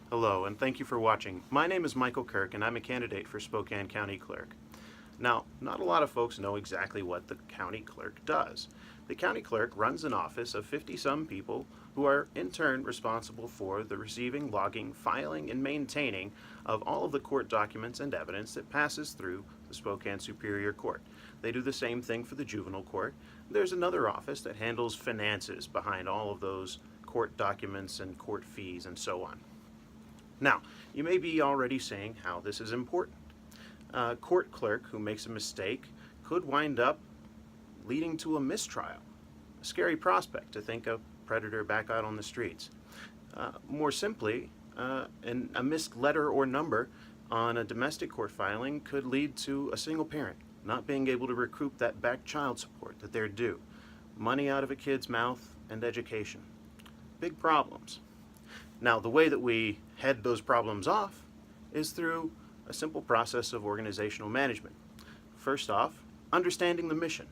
Hello, and thank you for watching. My name is Michael Kirk, and I'm a candidate for Spokane County Clerk. Now, not a lot of folks know exactly what the county clerk does. The county clerk runs an office of 50-some people who are in turn responsible for the receiving, logging, filing, and maintaining of all of the court documents and evidence that passes through the Spokane Superior Court. They do the same thing for the juvenile court. There's another office that handles finances behind all of those court documents and court fees and so on. Now, you may be already saying how this is important. A court clerk who makes a mistake could wind up leading to a mistrial. A scary prospect to think a predator back out on the streets. More simply, a missed letter or number on a domestic court filing could lead to a single parent not being able to recoup that back child support that they're due. Money out of a kid's mouth and education. Big problems. Now, the way that we head those problems off is through a simple process of organizational management. First off, understanding the mission.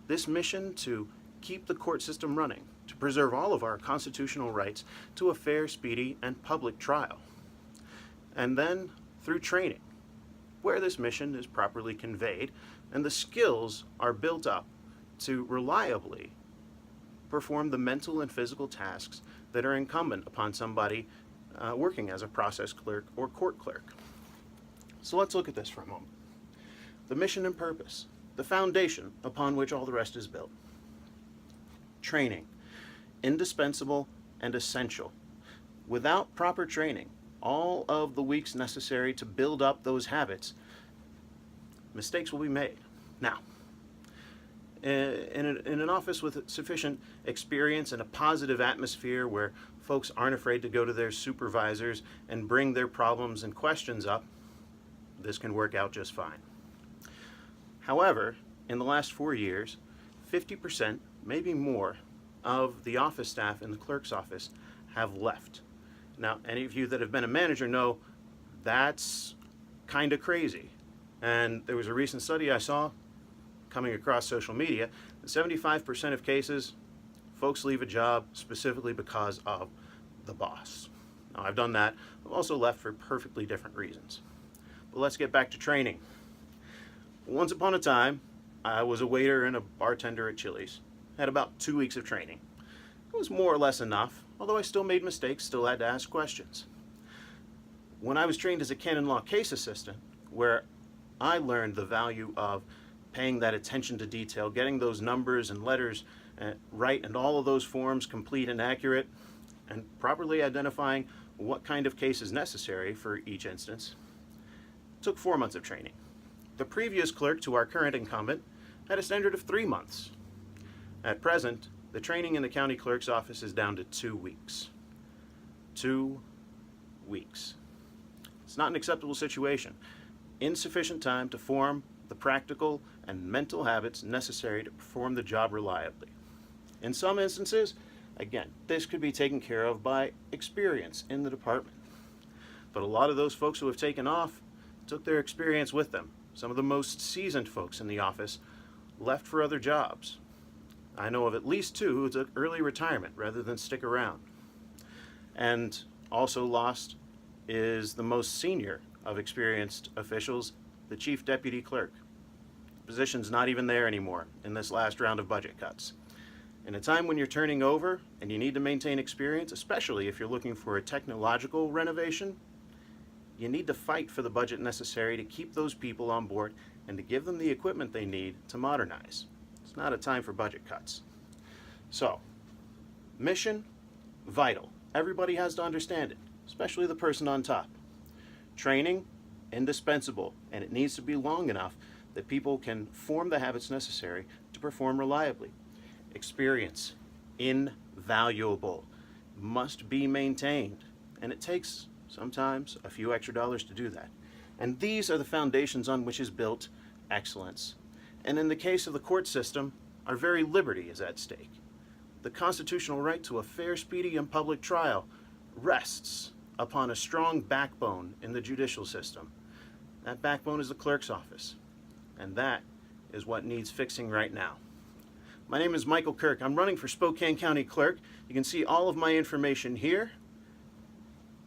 This mission to keep the court system running, to preserve all of our constitutional rights to a fair, speedy, and public trial. And then through training, where this mission is properly conveyed and the skills are built up to reliably perform the mental and physical tasks that are incumbent upon somebody working as a process clerk or court clerk. So let's look at this for a moment. The mission and purpose, the foundation upon which all the rest is built. Training, indispensable and essential. Without proper training, all of the weeks necessary to build up those habits, mistakes will be made. Now, in an office with sufficient experience and a positive atmosphere where folks aren't afraid to go to their supervisors and bring their problems and questions up, this can work out just fine. However, in the last 4 years, 50%, maybe more, of the office staff in the clerk's office have left. Now, any of you that have been a manager know that's kind of crazy. And there was a recent study I saw coming across social media, 75% of cases, folks leave a job specifically because of the boss. Now, I've done that. I've also left for perfectly different reasons. But let's get back to training. Once upon a time, I was a waiter and a bartender at Chili's. Had about 2 weeks of training. It was more or less enough, although I still made mistakes, still had to ask questions. When I was trained as a canon law case assistant, where I learned the value of paying that attention to detail, getting those numbers and letters right and all of those forms complete and accurate, and properly identifying what kind of case is necessary for each instance, took 4 months of training. The previous clerk to our current incumbent had a standard of 3 months. At present, the training in the county clerk's office is down to 2 weeks. 2 weeks. It's not an acceptable situation. Insufficient time to form the practical and mental habits necessary to perform the job reliably. In some instances, again, this could be taken care of by experience in the department. But a lot of those folks who have taken off took their experience with them. Some of the most seasoned folks in the office left for other jobs. I know of at least 2 who took early retirement rather than stick around. And also lost is the most senior of experienced officials, the chief deputy clerk. The position's not even there anymore in this last round of budget cuts. In a time when you're turning over and you need to maintain experience, especially if you're looking for a technological renovation, you need to fight for the budget necessary to keep those people on board and to give them the equipment they need to modernize. It's not a time for budget cuts. So, mission, vital. Everybody has to understand it, especially the person on top. Training, indispensable, and it needs to be long enough that people can form the habits necessary to perform reliably. Experience, invaluable, must be maintained, and it takes sometimes a few extra dollars to do that. And these are the foundations on which is built excellence. And in the case of the court system, our very liberty is at stake. The constitutional right to a fair, speedy, and public trial rests upon a strong backbone in the judicial system. That backbone is the clerk's office, and that is what needs fixing right now. My name is Michael Kirk. I'm running for Spokane County Clerk. You can see all of my information here.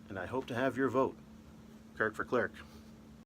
and I hope to have your vote. Kirk for Clerk.